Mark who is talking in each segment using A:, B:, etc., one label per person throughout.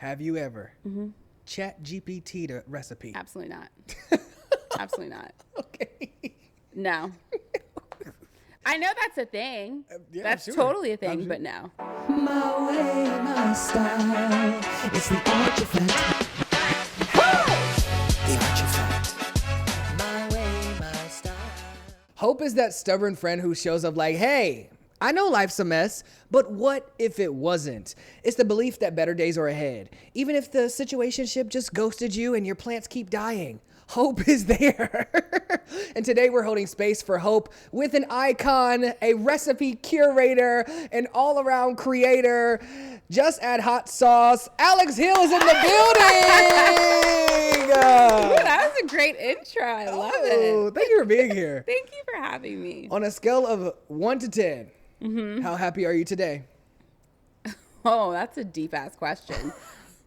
A: Have you ever chat GPT the recipe?
B: Absolutely not. Absolutely not.
A: Okay.
B: No. I know that's a thing.
A: Yeah,
B: that's
A: sure.
B: totally a thing,
A: I'm
B: but no.
C: My way, my style. It's the Archie effect. The Archie effect. My way, my style.
A: Hope is that stubborn friend who shows up like, hey, I know life's a mess, but what if it wasn't? It's the belief that better days are ahead, even if the situationship just ghosted you and your plants keep dying. Hope is there. And today we're holding space for hope with an icon, a recipe curator, an all-around creator. Just add hot sauce. Alex Hill is in the building.
B: Ooh, that was a great intro. I love it.
A: Thank you for being here.
B: Thank you for having me.
A: On a scale of 1 to 10, how happy are you today?
B: Oh, that's a deep-ass question.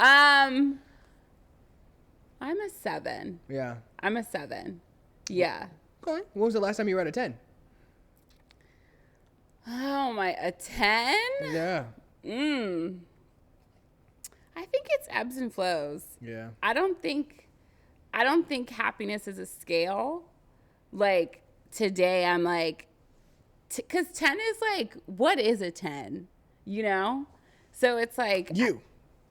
B: I'm a 7.
A: Yeah.
B: I'm a 7. Yeah.
A: Okay. When was the last time you were at a 10?
B: Oh my, a 10?
A: Yeah.
B: I think it's ebbs and flows.
A: Yeah.
B: I don't think happiness is a scale. Like today I'm like, cause 10 is like, what is a 10? You know? So it's like.
A: You.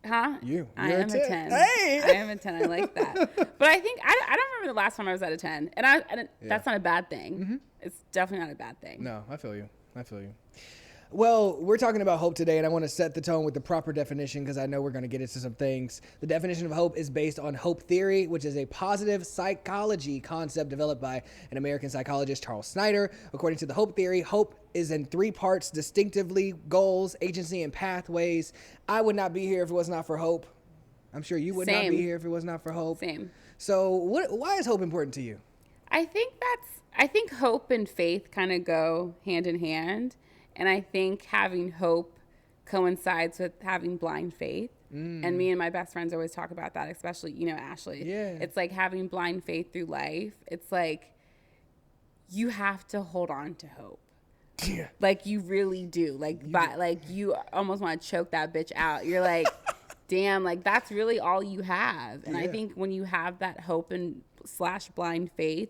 B: Huh?
A: You.
B: I
A: You're
B: am a 10.
A: Hey!
B: I am a 10. I like that. But I think, I don't remember the last time I was at a 10. And that's not a bad thing. It's definitely not a bad thing.
A: No, I feel you. Well, we're talking about hope today, and I want to set the tone with the proper definition because I know we're going to get into some things. The definition of hope is based on hope theory, which is a positive psychology concept developed by an American psychologist, Charles Snyder. According to the hope theory, hope is in 3 parts, distinctively: goals, agency, and pathways. I would not be here if it was not for hope. I'm sure you would not be here if it was not for hope.
B: Same.
A: So why is hope important to you?
B: I think hope and faith kind of go hand in hand. And I think having hope coincides with having blind faith. And me and my best friends always talk about that, especially, Ashley.
A: Yeah.
B: It's like having blind faith through life. It's like you have to hold on to hope.
A: Yeah.
B: Like you really do. Like you almost want to choke that bitch out. You're like, damn, like that's really all you have. And I think when you have that hope and / blind faith,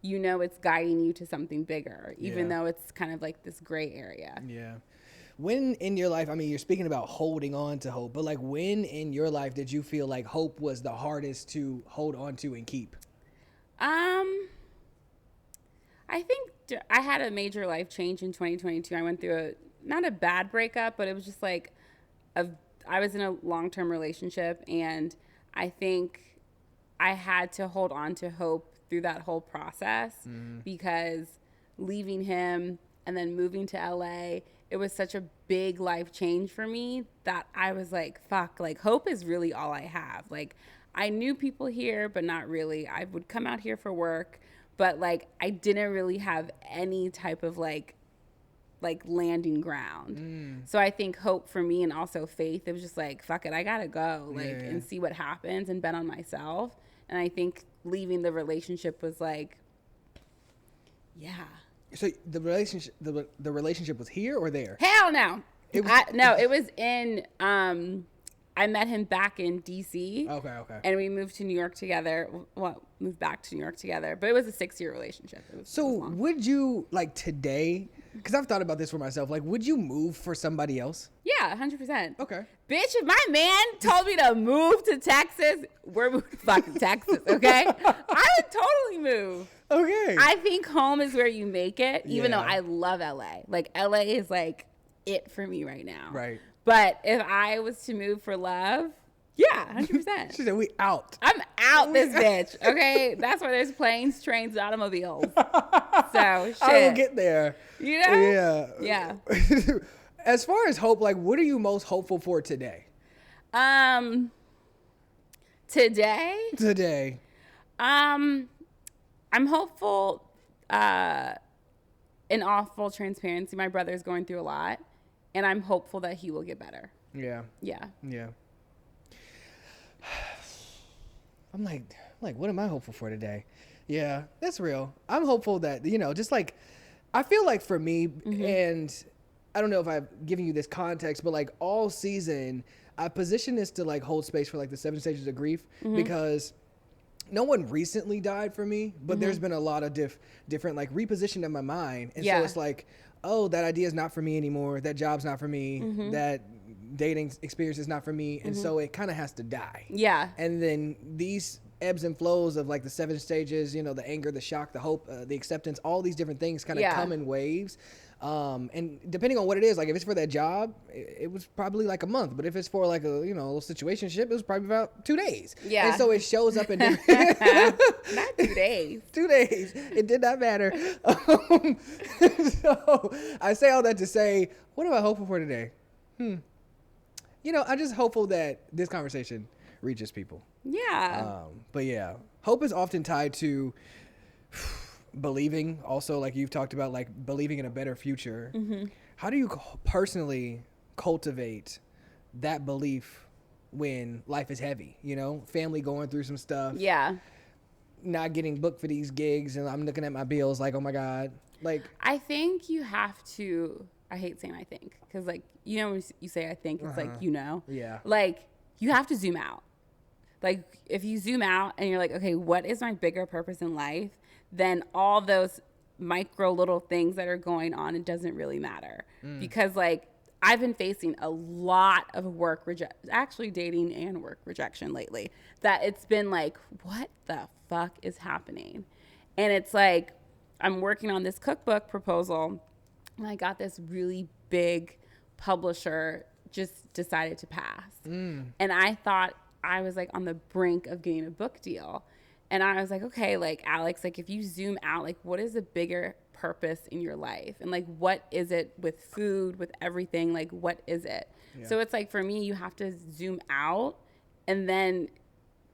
B: it's guiding you to something bigger, even though it's kind of like this gray area.
A: Yeah. When in your life, I mean, you're speaking about holding on to hope, but like when in your life did you feel like hope was the hardest to hold on to and keep?
B: I think I had a major life change in 2022. I went through not a bad breakup, but it was just like I was in a long-term relationship, and I think I had to hold on to hope through that whole process because leaving him and then moving to LA, it was such a big life change for me that I was like, fuck, like hope is really all I have. Like I knew people here, but not really. I would come out here for work, but like I didn't really have any type of like landing ground. So I think hope for me, and also faith, it was just like, fuck it, I gotta go and see what happens and bet on myself. And I think leaving the relationship was like, yeah.
A: So the relationship was here or there?
B: Hell no. It was in, I met him back in DC.
A: Okay.
B: And we moved to New York together. Well, moved back to New York together. But it was a 6-year relationship.
A: So would you, like today, because I've thought about this for myself, like would you move for somebody else?
B: Yeah, 100%.
A: Okay.
B: Bitch, if my man told me to move to Texas, we're moving to fucking Texas, okay? I would totally move.
A: Okay.
B: I think home is where you make it, even though I love LA. Like, LA is like it for me right now.
A: Right.
B: But if I was to move for love, yeah, 100%.
A: She said, we out.
B: I'm out this bitch, okay? That's why there's planes, trains, and automobiles. So, shit.
A: I will get there.
B: You know?
A: Yeah. As far as hope, like, what are you most hopeful for today?
B: Today? I'm hopeful, in all full transparency, my brother's going through a lot, and I'm hopeful that he will get better.
A: Yeah. I'm like, what am I hopeful for today? Yeah, that's real. I'm hopeful that, just like, I feel like for me, and I don't know if I've given you this context, but like all season, I position this to like hold space for like the 7 stages of grief
B: Mm-hmm.
A: because no one recently died for me, but there's been a lot of different like repositioning in my mind. And so it's like, oh, that idea is not for me anymore. That job's not for me.
B: Mm-hmm.
A: That dating experience is not for me. And so it kind of has to die.
B: Yeah.
A: And then these ebbs and flows of like the 7 stages, you know, the anger, the shock, the hope, the acceptance, all these different things kind of come in waves. And depending on what it is, like if it's for that job, it was probably like a month. But if it's for like a, you know, a little situationship, it was probably about 2 days.
B: Yeah.
A: And so it shows up in different
B: Not 2 days.
A: 2 days. It did not matter. So I say all that to say, what am I hopeful for today? You know, I'm just hopeful that this conversation reaches people.
B: Yeah.
A: But yeah, hope is often tied to believing. Also, like you've talked about, like believing in a better future.
B: Mm-hmm.
A: How do you personally cultivate that belief when life is heavy? You know, family going through some stuff.
B: Yeah.
A: Not getting booked for these gigs, and I'm looking at my bills like, oh my God. Like,
B: I think you have to, I hate saying I think, because like, you know, when you say I think, it's like, you know.
A: Yeah.
B: Like, you have to zoom out. Like, if you zoom out and you're like, okay, what is my bigger purpose in life? Then all those micro little things that are going on, it doesn't really matter. Because, like, I've been facing a lot of actually dating and work rejection lately, that it's been like, what the fuck is happening? And it's like, I'm working on this cookbook proposal, and I got this really big publisher just decided to pass. And I thought I was like on the brink of getting a book deal. And I was like, okay, like Alex, like if you zoom out, like what is the bigger purpose in your life? And like, what is it with food, with everything? Like, what is it? Yeah. So it's like, for me, you have to zoom out and then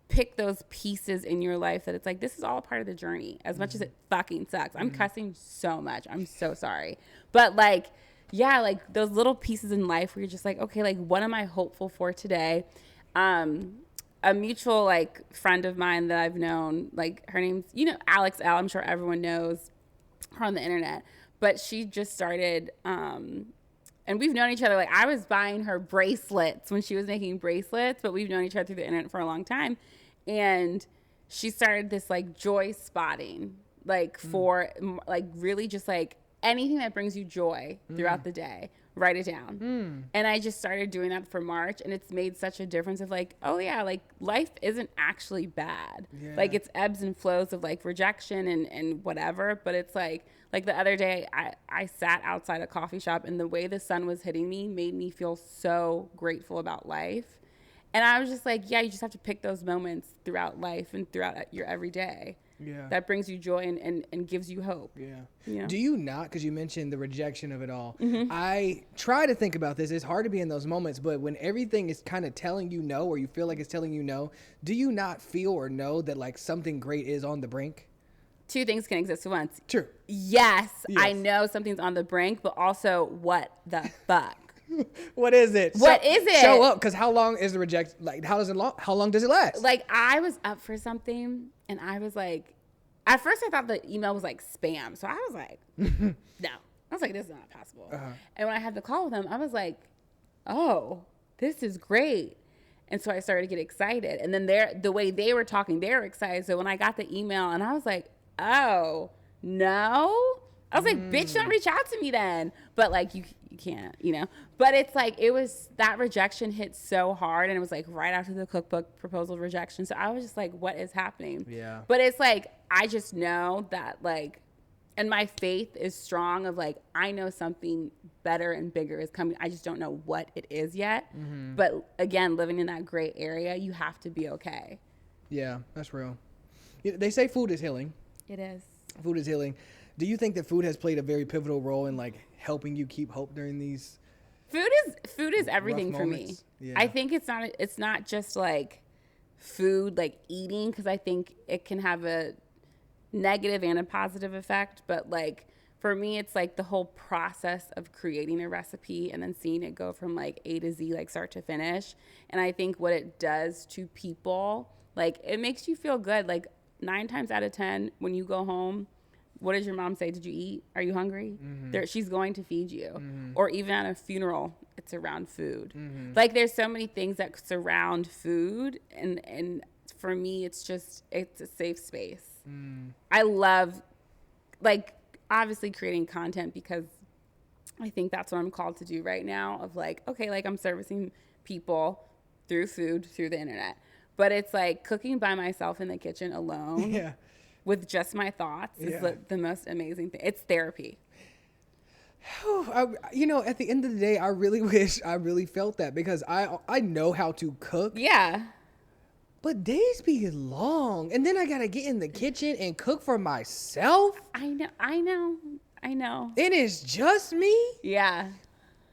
B: pick those pieces in your life that it's like, this is all a part of the journey, as much as it fucking sucks. I'm cussing so much. I'm so sorry. But like, yeah, like those little pieces in life where you're just like, okay, like what am I hopeful for today? A mutual like friend of mine that I've known, like her name's, you know, Alex L. I'm sure everyone knows her on the internet, but she just started, and we've known each other. Like I was buying her bracelets when she was making bracelets, but we've known each other through the internet for a long time. And she started this like joy spotting, like for like really just like anything that brings you joy throughout the day, write it down. And I just started doing that for March, and it's made such a difference of like, oh yeah, like life isn't actually bad. Yeah. Like it's ebbs and flows of like rejection and whatever, but it's like the other day I sat outside a coffee shop, and the way the sun was hitting me made me feel so grateful about life. And I was just like, yeah, you just have to pick those moments throughout life and throughout your everyday. Yeah. That brings you joy and gives you hope. Yeah. You know? Do
A: you not, because you mentioned the rejection of it all, I try to think about this. It's hard to be in those moments, but when everything is kind of telling you no, or you feel like it's telling you no, do you not feel or know that like something great is on the brink?
B: Two things can exist at once.
A: True.
B: Yes, I know something's on the brink, but also what the fuck?
A: What is it?
B: What is it?
A: Show up, because how long is the rejection? Like, how long does it last?
B: Like, I was up for something, and I was like, at first I thought the email was like spam, so I was like, no. I was like, this is not possible. And when I had the call with him, I was like, oh, this is great. And so I started to get excited. And then the way they were talking, they were excited. So when I got the email, and I was like, oh, no? I was like, bitch, don't reach out to me then. But like, you can't, you know. But it's like, it was, that rejection hit so hard, and it was like right after the cookbook proposal rejection. So I was just like, what is happening? Yeah. But it's like, I just know that like, and my faith is strong of like, I know something better and bigger is coming. I just don't know what it is yet. But again, living in that gray area, you have to be okay. Yeah, that's real. They say food is healing. It is. Food is healing. Do you think that food has played a very pivotal role in like helping you keep hope during these? Food is everything for me. Yeah. I think it's not just like food, like eating, because I think it can have a negative and a positive effect. But like for me, it's like the whole process of creating a recipe and then seeing it go from like A to Z, like start to finish. And I think what it does to people, like it makes you feel good. Like 9 times out of 10, when you go home, what does your mom say? Did you eat? Are you hungry? She's going to feed you. Or even at a funeral, it's around food. Like there's so many things that surround food, and for me, it's a safe space. I love, like, obviously creating content because I think that's what I'm called to do right now, of like, okay, like I'm servicing people through food, through the internet. But it's like cooking by myself in the kitchen alone.
A: Yeah.
B: With just my thoughts is the most amazing thing. It's therapy.
A: You know, at the end of the day, I really wish I really felt that, because I know how to cook.
B: Yeah.
A: But days be long, and then I gotta get in the kitchen and cook for myself.
B: I know.
A: And it's just me.
B: Yeah.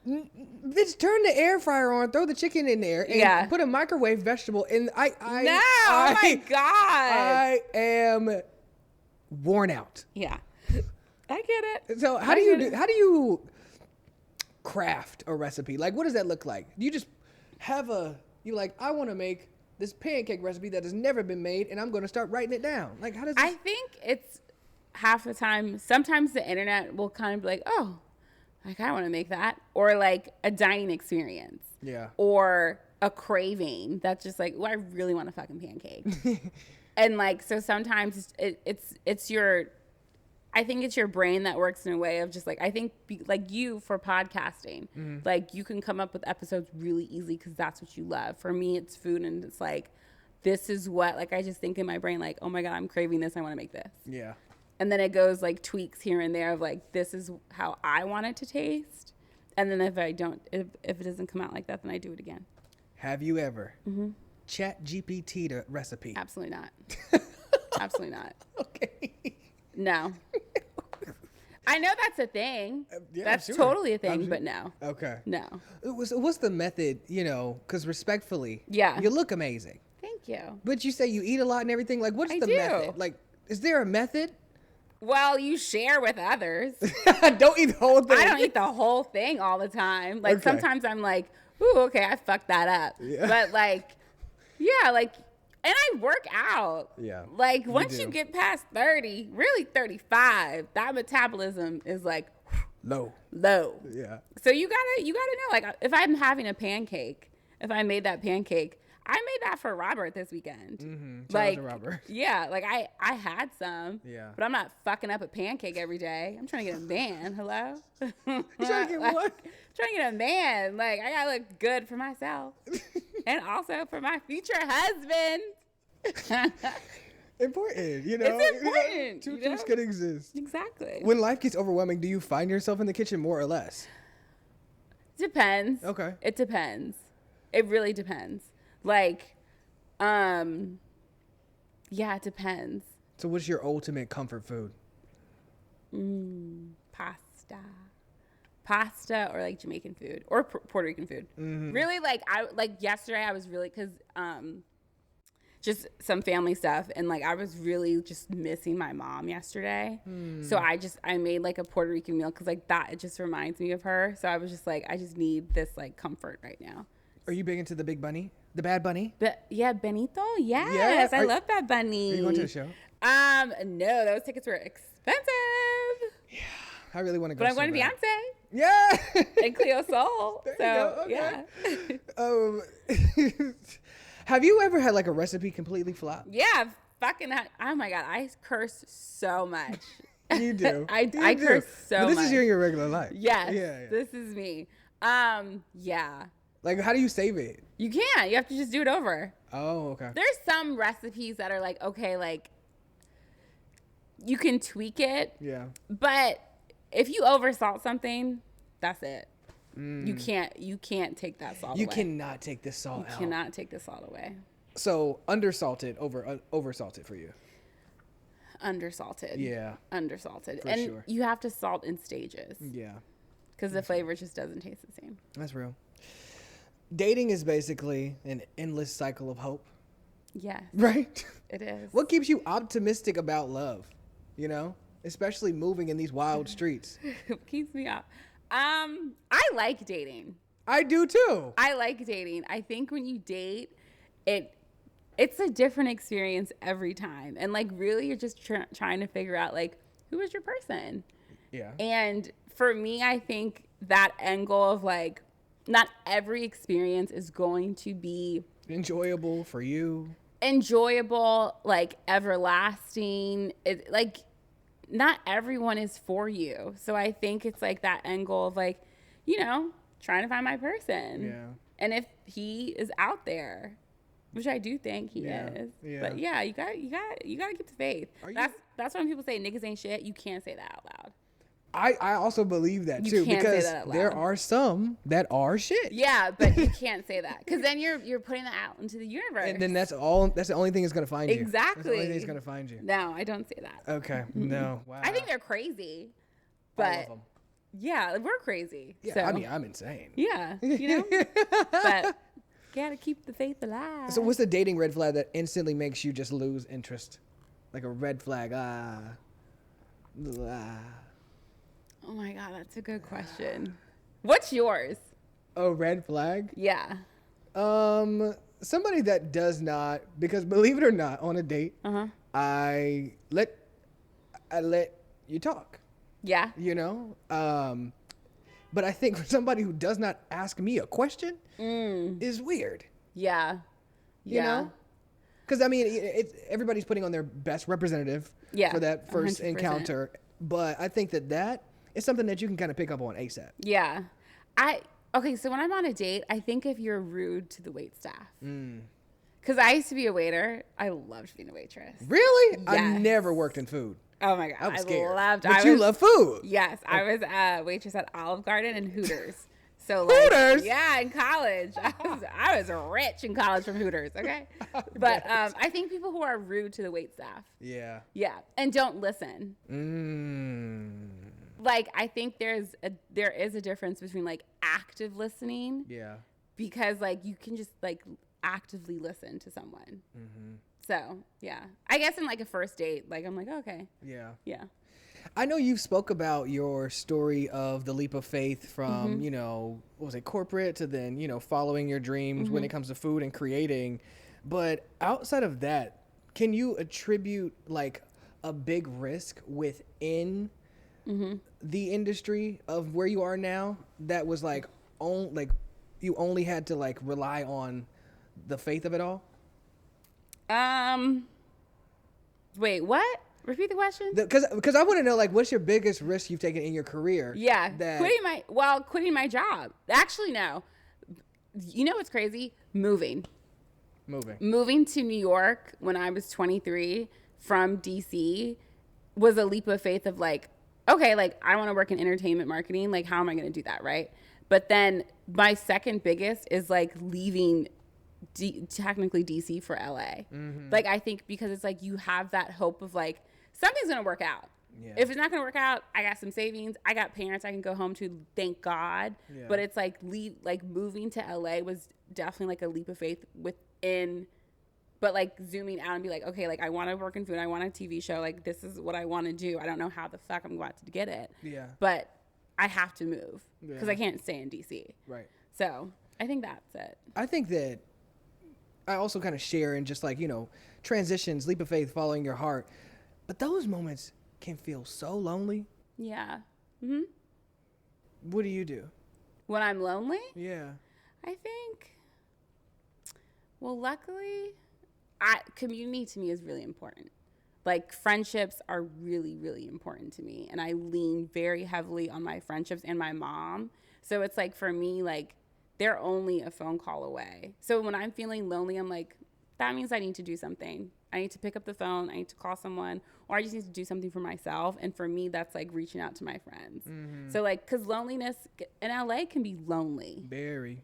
A: Bitch, turn the air fryer on, throw the chicken in there, and put a microwave vegetable. And oh
B: my God.
A: I am worn out.
B: Yeah. I get it.
A: So how do you craft a recipe? Like, what does that look like? Do you just have I want to make this pancake recipe that has never been made, and I'm going to start writing it down? Like, how does
B: I think it's half the time. Sometimes the internet will kind of be like, oh, like I want to make that, or like a dining experience.
A: Yeah.
B: Or a craving that's just like, oh, I really want a fucking pancake. And like, so sometimes it's your, I think it's your brain that works in a way of just like, I think like you for podcasting, like you can come up with episodes really easily because that's what you love. For me, it's food, and it's like, this is what, like, I just think in my brain, like, oh my God, I'm craving this. I want to make this.
A: Yeah.
B: And then it goes like tweaks here and there of like, this is how I want it to taste. And then if it doesn't come out like that, then I do it again.
A: Have you ever chat GPT the recipe?
B: Absolutely not. Absolutely not.
A: Okay.
B: No. I know that's a thing.
A: Yeah,
B: that's
A: sure.
B: totally a thing, but no.
A: Okay.
B: No.
A: What's the method, because respectfully,
B: Yeah.
A: you look amazing.
B: Thank you.
A: But you say you eat a lot and everything. Like, what's
B: I
A: the
B: do.
A: method? Like, is there a method?
B: Well, you share with others.
A: Don't eat the whole thing.
B: I don't eat the whole thing all the time. Like,
A: Okay.
B: sometimes I'm like, ooh, okay, I fucked that up.
A: Yeah.
B: But like, yeah, like, and I work out.
A: Yeah.
B: Like, once
A: do.
B: you get past 30, really 35, that metabolism is like
A: low. Yeah.
B: So you gotta know, like, if I'm having a pancake, if I made that pancake, I made that for Robert this weekend.
A: Shout out
B: Like,
A: to Robert.
B: yeah, like I had some.
A: Yeah.
B: But I'm not fucking up a pancake every day. I'm trying to get a man. Hello?
A: You trying to get what?
B: Trying to get a man. Like, I gotta look good for myself. And also for my future husband.
A: Important,
B: It's important,
A: Two
B: you know?
A: truths can exist.
B: Exactly.
A: When life gets overwhelming, do you find yourself in the kitchen more or less?
B: Depends.
A: Okay.
B: It depends. It really depends. Like, yeah, it depends.
A: So what's your ultimate comfort food?
B: Pasta or like Jamaican food or Puerto Rican food. Really, like yesterday I was really, cause just some family stuff, and like I was really just missing my mom yesterday. So I made like a Puerto Rican meal, cause like that, it just reminds me of her. So I was just like, I just need this like comfort right now.
A: Are you big into the Big Bunny? The Bad Bunny?
B: But yeah, Benito. Yes, I love Bad Bunny.
A: Are you going to the show?
B: No, those tickets were expensive.
A: Yeah, I really want to go.
B: But I'm
A: so
B: going to
A: bad.
B: Beyonce.
A: Yeah.
B: And Cleo Soul.
A: There you go, okay.
B: Yeah.
A: Have you ever had like a recipe completely flop?
B: Yeah, fucking. Oh my God, I curse so much.
A: You do.
B: I
A: You do.
B: curse so
A: But this
B: much.
A: is your regular life.
B: Yes.
A: Yeah.
B: This is me. Yeah.
A: Like, how do you save it?
B: You can't. You have to just do it over.
A: Oh, okay.
B: There's some recipes that are like, okay, like you can tweak it.
A: Yeah.
B: But if you oversalt something, that's it. You can't take that salt away.
A: You cannot take this salt out.
B: You cannot take the salt away.
A: So undersalted oversalted for you.
B: Undersalted.
A: Yeah.
B: Undersalted.
A: For
B: and
A: sure.
B: you have to salt in stages.
A: Yeah.
B: Because the flavor just doesn't taste the same.
A: That's real. Dating is basically an endless cycle of hope,
B: Yes.
A: right?
B: It is.
A: What keeps you optimistic about love? Especially moving in these wild streets.
B: It keeps me up. I like dating.
A: I do too.
B: I like dating. I think when you date, it's a different experience every time. And like really you're just trying to figure out like who is your person?
A: Yeah.
B: And for me, I think that end goal of like, not every experience is going to be
A: Enjoyable for you.
B: enjoyable, like everlasting. It like not everyone is for you. So I think it's like that end goal of like, trying to find my person.
A: Yeah.
B: And if he is out there, which I do think he is.
A: Yeah.
B: But yeah, you gotta keep the faith. That's when people say niggas ain't shit. You can't say that out loud.
A: I also believe that
B: You
A: too,
B: can't say
A: because
B: that out
A: there
B: loud.
A: are some that are shit.
B: Yeah, but you can't say that because then you're putting that out into the universe.
A: And then that's the only thing that's gonna find you.
B: Exactly.
A: That's the only thing that's gonna find you.
B: No, I don't say that.
A: Okay. No. Wow.
B: I think they're crazy,
A: All of
B: but
A: them.
B: yeah, we're crazy.
A: Yeah.
B: So,
A: I mean, I'm insane.
B: yeah, but gotta keep the faith alive.
A: So what's the dating red flag that instantly makes you just lose interest? Like a red flag.
B: Oh my God, that's a good question. What's yours?
A: A red flag?
B: Yeah.
A: Somebody that does not, because believe it or not, on a date, I let you talk.
B: Yeah.
A: But I think for somebody who does not ask me a question is weird.
B: Yeah.
A: You know? Because I mean, everybody's putting on their best representative for that first
B: 100%.
A: encounter. But I think that is something that you can kind of pick up on ASAP.
B: Yeah. Okay, so when I'm on a date, I think if you're rude to the wait staff. Because I used to be a waiter. I loved being a waitress.
A: Really? I
B: Yes.
A: never worked in food.
B: Oh my God.
A: I was scared.
B: But
A: you love food.
B: Yes. I was a waitress at Olive Garden and Hooters. So
A: Hooters?
B: Yeah, in college. I was rich in college from Hooters, okay? But I think people who are rude to the wait staff.
A: Yeah.
B: Yeah. And don't listen. Like, I think there is a difference between like active listening.
A: Yeah.
B: Because like you can just like actively listen to someone. So yeah, I guess in like a first date, like I'm like, okay.
A: Yeah.
B: Yeah.
A: I know you spoke about your story of the leap of faith from, what was it, corporate to then, following your dreams when it comes to food and creating. But outside of that, can you attribute like a big risk within the industry of where you are now that was like, you only had to like rely on the faith of it all?
B: Wait, what? Repeat the question.
A: Because I want to know, like, what's your biggest risk you've taken in your career?
B: Yeah, quitting my job. Actually, no. You know what's crazy? Moving to New York when I was 23 from DC was a leap of faith of like, okay, like I want to work in entertainment marketing. Like, how am I going to do that, right? But then my second biggest is like leaving technically DC for LA. Like, I think because it's like you have that hope of like something's gonna work out. Yeah. If it's not gonna work out, I got some savings. I got parents I can go home to, thank God. Yeah. But it's like moving to LA was definitely like a leap of faith within, but like zooming out and be like, okay, like I want to work in food. I want a TV show. Like this is what I want to do. I don't know how the fuck I'm going to get it. Yeah. But I have to move because I can't stay in DC. Right. So I think that's it.
A: I think that I also kind of share in just like, transitions, leap of faith, following your heart. But those moments can feel so lonely. Yeah. What do you do?
B: When I'm lonely?
A: Yeah.
B: I think, well, luckily, community to me is really important. Like, friendships are really, really important to me. And I lean very heavily on my friendships and my mom. So it's like, for me, like, they're only a phone call away. So when I'm feeling lonely, I'm like, that means I need to do something. I need to pick up the phone. I need to call someone, or I just need to do something for myself. And for me, that's like reaching out to my friends. So like, cause loneliness in LA can be lonely. Very.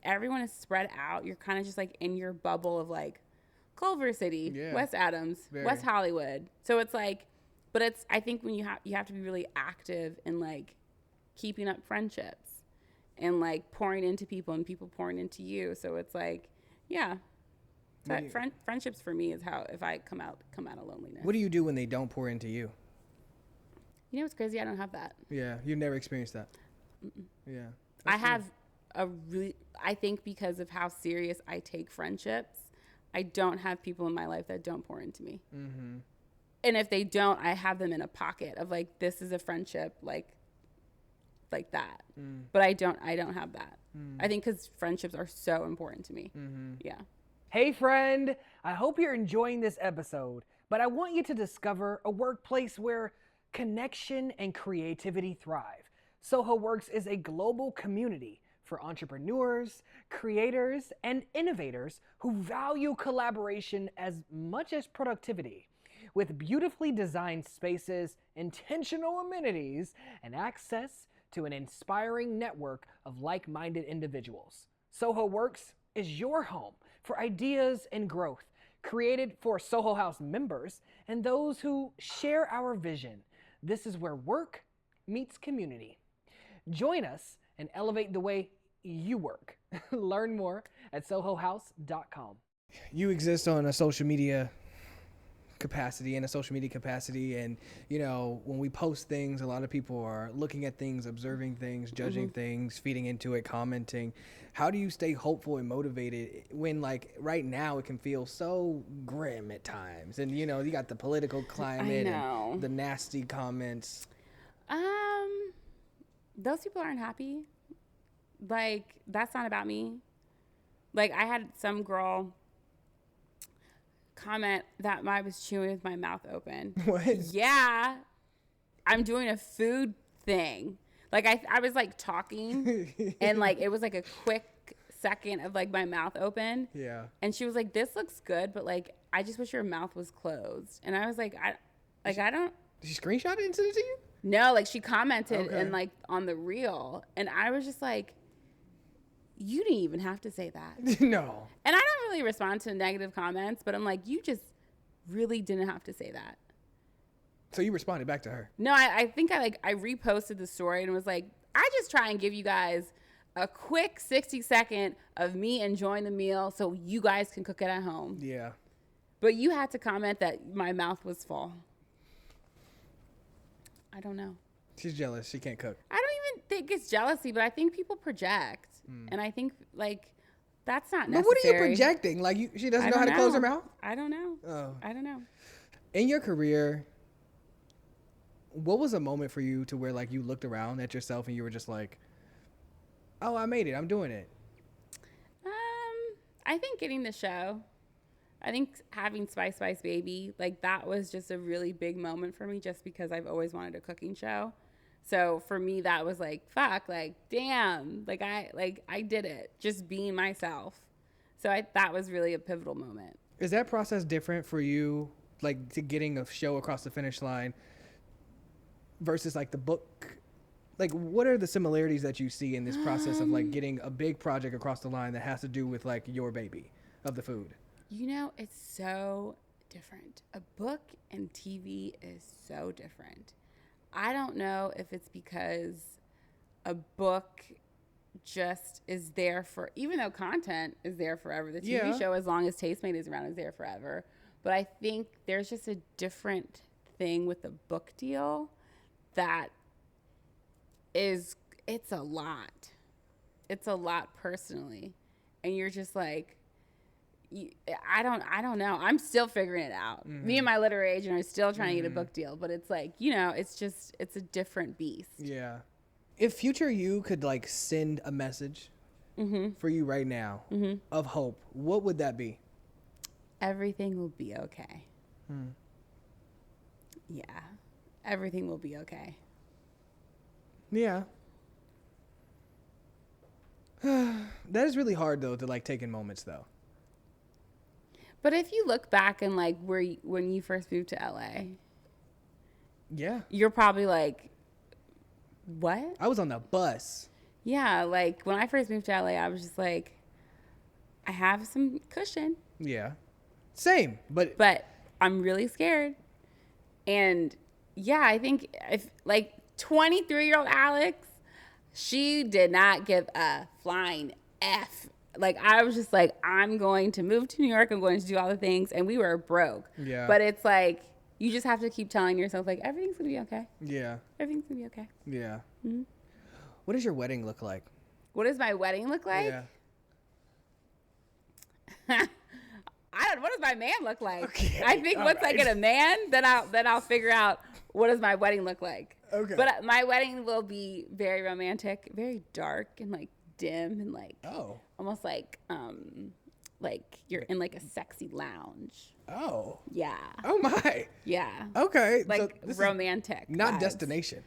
B: Everyone is spread out. You're kind of just like in your bubble of like Culver City, West Adams, West Hollywood. So it's like, but I think when you have to be really active in like keeping up friendships. And like pouring into people and people pouring into you. So it's like, yeah. So friendships for me is how, if I come out of loneliness. What
A: do you do when they don't pour into you?
B: You know what's crazy? I don't have that.
A: Yeah. You've never experienced that. Yeah.
B: I have I think because of how serious I take friendships, I don't have people in my life that don't pour into me. And if they don't, I have them in a pocket of like, this is a friendship, like that. But I don't have that. I think because friendships are so important to me. Yeah.
A: Hey friend, I hope you're enjoying this episode, but I want you to discover a workplace where connection and creativity thrive. Soho Works is a global community for entrepreneurs, creators, and innovators who value collaboration as much as productivity. With beautifully designed spaces, intentional amenities, and access to an inspiring network of like-minded individuals. Soho Works is your home for ideas and growth, created for Soho House members and those who share our vision. This is where work meets community. Join us and elevate the way you work. Learn more at sohohouse.com. You exist on a social media capacity and you know, when we post things, a lot of people are looking at things, observing things, judging things, feeding into it, commenting. How do you stay hopeful and motivated when, like, right now it can feel so grim at times, and you know, you got the political climate and the nasty comments?
B: Those people aren't happy. Like, that's not about me. Like, I had some girl comment that I was chewing with my mouth open.
A: What?
B: Yeah. I'm doing a food thing. Like, I was like talking and like it was like a quick second of like my mouth open.
A: Yeah.
B: And she was like, this looks good, but like I just wish your mouth was closed. And I was like, I don't.
A: Did she screenshot it and send it to you?
B: No, like she commented and like on the reel, and I was just like, you didn't even have to say that.
A: No.
B: And I don't really respond to negative comments, but I'm like, you just really didn't have to say that.
A: So you responded back to her?
B: No, I think I reposted the story and was like, I just try and give you guys a quick 60-second of me enjoying the meal so you guys can cook it at home.
A: Yeah.
B: But you had to comment that my mouth was full. I don't know.
A: She's jealous. She can't cook.
B: I don't even think it's jealousy, but I think people project. And I think, like, that's not necessary.
A: But what are you projecting? Like, she doesn't know how to close her mouth?
B: I don't know.
A: Oh.
B: I don't know.
A: In your career, what was a moment for you to where, like, you looked around at yourself and you were just like, oh, I made it. I'm doing it.
B: I think getting the show. I think having Spice Spice Baby, like, that was just a really big moment for me just because I've always wanted a cooking show. So for me, that was like, fuck, like, damn, like I did it, just being myself. So that was really a pivotal moment.
A: Is that process different for you, like, to getting a show across the finish line versus like the book? Like, what are the similarities that you see in this process of like getting a big project across the line that has to do with like your baby of the food?
B: You know, it's so different. A book and TV is so different. I don't know if it's because a book just is there for, even though content is there forever, the TV show, as long as Tastemade is around, is there forever. But I think there's just a different thing with the book deal that is, it's a lot. It's a lot personally. And you're just like, I don't know. I'm still figuring it out. Me and my literary agent are still trying to get a book deal, but it's like, you know, it's a different beast.
A: Yeah. If future you could like send a message for you right now of hope, what would that be?
B: Everything will be okay. Yeah. Everything will be okay.
A: Yeah. That is really hard though to like take in moments though.
B: But if you look back and like when you first moved to LA,
A: yeah,
B: you're probably like, what?
A: I was on the bus.
B: Yeah, like when I first moved to LA, I was just like, I have some cushion.
A: Yeah, same, but
B: I'm really scared. And yeah, I think if like 23-year-old Alex, she did not give a flying F. Like, I was just like, I'm going to move to New York. I'm going to do all the things. And we were broke.
A: Yeah.
B: But it's like, you just have to keep telling yourself, like, everything's going to be okay.
A: Yeah.
B: Everything's going to be okay.
A: Yeah.
B: Mm-hmm.
A: What does your wedding look like?
B: What does my wedding look like?
A: Yeah.
B: What does my man look like?
A: Okay,
B: I think
A: all
B: once I
A: right.
B: get a man, then I'll figure out what does my wedding look like.
A: Okay.
B: But my wedding will be very romantic, very dark and like dim and like almost like you're in like a sexy lounge.
A: Oh.
B: Yeah.
A: Oh my.
B: Yeah.
A: Okay.
B: Like
A: so this is
B: romantic.
A: not
B: vibes.
A: destination.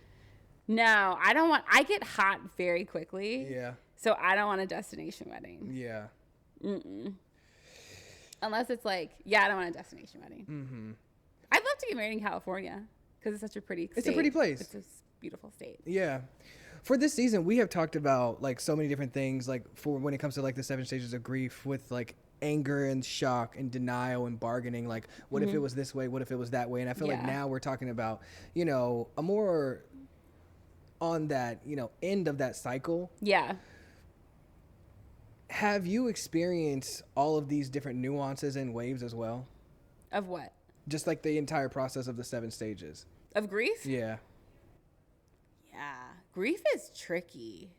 B: No, I don't want. I get hot very quickly.
A: Yeah.
B: So I don't want a destination wedding.
A: Yeah.
B: Unless it's like, I don't want a destination wedding. Mm-hmm. I'd love to get married in California because it's such a pretty state.
A: It's a pretty place.
B: It's a beautiful state.
A: Yeah. For this season, we have talked about like so many different things, like for when it comes to like the 7 stages of grief with like anger and shock and denial and bargaining. Like, what if it was this way? What if it was that way? And I feel like now we're talking about, you know, a more on that, you know, end of that cycle.
B: Yeah.
A: Have you experienced all of these different nuances and waves as well?
B: Of what?
A: Just like the entire process of the 7 stages.
B: Of grief?
A: Yeah.
B: Yeah. Grief is tricky.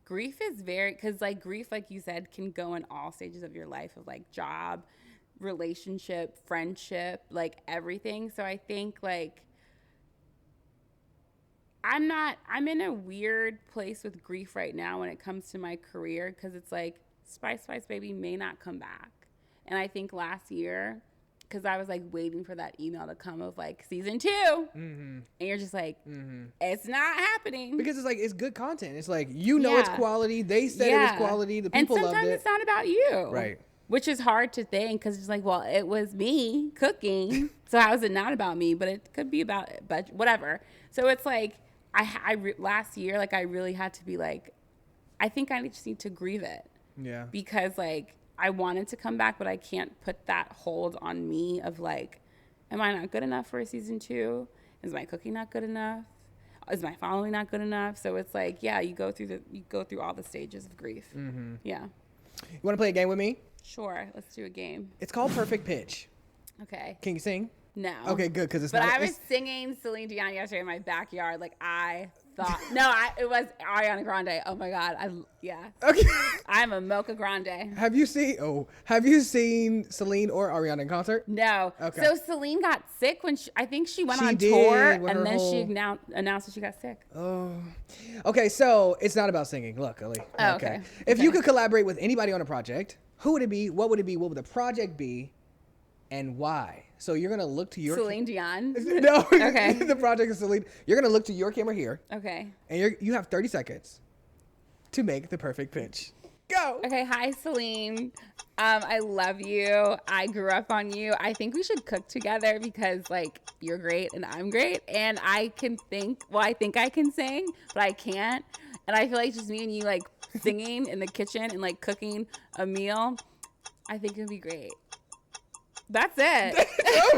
B: Grief is very, because like grief, like you said, can go in all stages of your life of like job, relationship, friendship, like everything. So I think like I'm in a weird place with grief right now when it comes to my career because it's like Spice Baby may not come back. And I think last year, because I was like waiting for that email to come of like season 2. And you're just like, it's not happening.
A: Because it's like, it's good content. It's like, you know, it's quality. They said it was quality. The people loved it.
B: And sometimes it's not about you.
A: Right.
B: Which is hard to think because it's like, well, it was me cooking. So how is it not about me? But it could be about it, but whatever. So it's like, last year, like I really had to be like, I think I just need to grieve it.
A: Yeah.
B: Because like, I wanted to come back, but I can't put that hold on me of like, am I not good enough for a season 2? Is my cooking not good enough? Is my following not good enough? So it's like, you go through all the stages of grief. Yeah.
A: You want to play a game with me?
B: Sure. Let's do a game.
A: It's called Perfect Pitch.
B: Okay.
A: Can you sing?
B: No.
A: Okay, good, because it's
B: But
A: not.
B: I was singing Celine Dion yesterday in my backyard. Like I thought, it was Ariana Grande. Oh my God.
A: Okay.
B: I'm a Mocha Grande.
A: Have you seen Celine or Ariana in concert?
B: No.
A: Okay.
B: So Celine got sick when I think she went on
A: did,
B: tour
A: with
B: and
A: her
B: then she
A: whole-
B: announced that she got sick.
A: Oh. Okay, so it's not about singing, luckily.
B: Oh, okay.
A: If you could collaborate with anybody on a project, who would it be? What would it be? What would the project be? And why? So you're going to look to your...
B: Celine Dion?
A: No.
B: Okay.
A: The project is Celine. You're going to look to your camera here.
B: Okay.
A: And you have 30 seconds to make the perfect pitch. Go.
B: Okay. Hi, Celine. I love you. I grew up on you. I think we should cook together because like you're great and I'm great. And I think I can sing, but I can't. And I feel like just me and you like singing in the kitchen and like cooking a meal, I think it'd be great. That's it.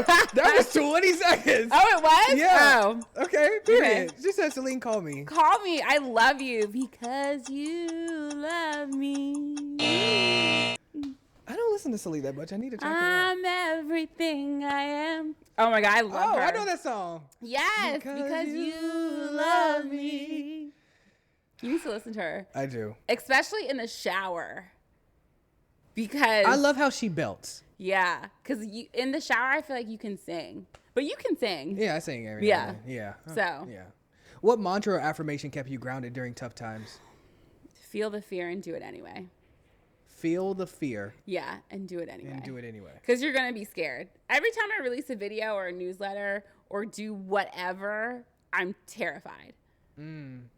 A: That was 20 seconds.
B: Oh, it was?
A: Yeah.
B: Oh.
A: Okay, period. She said, Celine, call me.
B: Call me. I love you because you love me.
A: I don't listen to Celine that much. I need to check her out.
B: I'm everything I am. Oh my God, I love her.
A: I know that song.
B: Yes, because you love me. You need to listen to her.
A: I do.
B: Especially in the shower. Because
A: I love how she belts.
B: yeah, because in the shower, I feel like you can sing. But you can sing.
A: Yeah, I sing every
B: Yeah.
A: now and then. Yeah.
B: So.
A: Yeah. What mantra or affirmation kept you grounded during tough times?
B: Feel the fear and do it anyway.
A: Feel the fear
B: Yeah, and do it anyway.
A: and do it anyway.
B: Because you're going to be scared. Every time I release a video or a newsletter or do whatever, I'm terrified.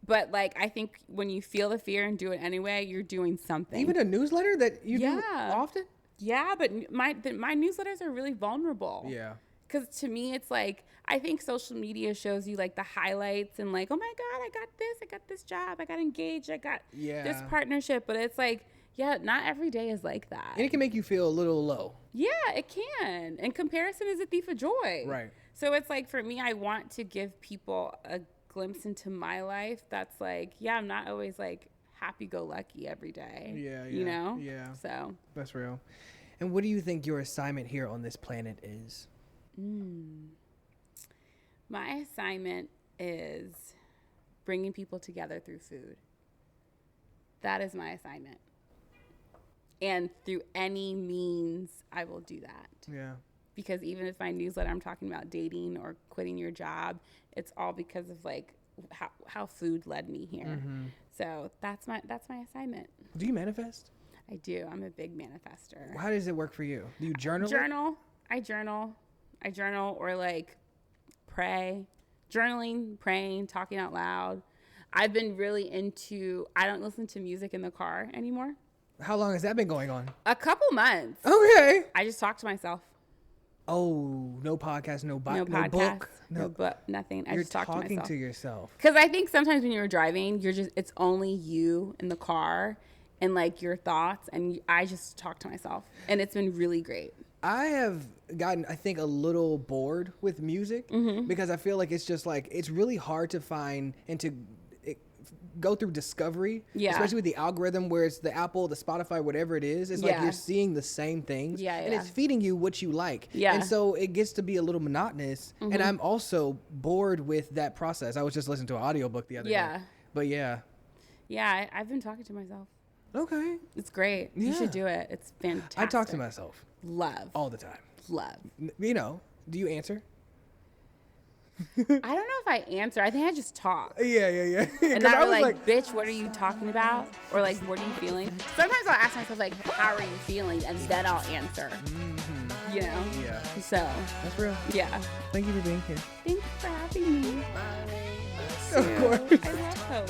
B: But like, I think when you feel the fear and do it anyway, you're doing something.
A: Even a newsletter that you do often?
B: Yeah, but my newsletters are really vulnerable.
A: Yeah.
B: Because to me, it's like, I think social media shows you like the highlights and like, oh my God, I got this job, I got engaged, I got this partnership. But it's like, yeah, not every day is like that.
A: And it can make you feel a little low.
B: Yeah, it can. And comparison is a thief of joy.
A: Right.
B: So it's like, for me, I want to give people a glimpse into my life that's like, yeah, I'm not always like happy-go-lucky every day.
A: Yeah.
B: You know?
A: Yeah.
B: So.
A: That's real. And what do you think your assignment here on this planet is?
B: My assignment is bringing people together through food. That is my assignment. And through any means, I will do that.
A: Yeah.
B: Because even if my newsletter, I'm talking about dating or quitting your job, it's all because of like how food led me here.
A: Mm-hmm.
B: So that's my assignment.
A: Do you manifest?
B: I do. I'm a big manifester.
A: How does it work for you? Do you journal?
B: I journal or like pray. Journaling, praying, talking out loud. I've been really into, I don't listen to music in the car anymore.
A: How long has that been going on?
B: A couple months.
A: Okay.
B: I just talk to myself.
A: Oh, no podcast, no
B: No
A: book,
B: podcast, no book, nothing. I
A: You're
B: just talk to
A: talking
B: myself.
A: to yourself.
B: Because I think sometimes when you're driving, it's only you in the car and like your thoughts, and I just talk to myself, and it's been really great.
A: I have gotten, I think, a little bored with music because I feel like it's just like, it's really hard to find and to go through discovery, especially with the algorithm where it's the Apple, the Spotify, whatever it is. It's like you're seeing the same things and it's feeding you what you like. And so it gets to be a little monotonous. And I'm also bored with that process. I was just listening to an audiobook the other day. But
B: Yeah, I've been talking to myself.
A: Okay.
B: It's great. You should do it. It's fantastic.
A: I talk to myself.
B: Love.
A: All the time.
B: Love.
A: You know, do you answer?
B: I don't know if I answer. I think I just talk.
A: Yeah.
B: And not like, bitch, what are you talking about? Or like, what are you feeling? Sometimes I'll ask myself, like, how are you feeling? And then I'll answer. You know?
A: Yeah.
B: So.
A: That's real.
B: Yeah.
A: Thank you for being here.
B: Thanks for having me.
A: Of course.
B: I love hope.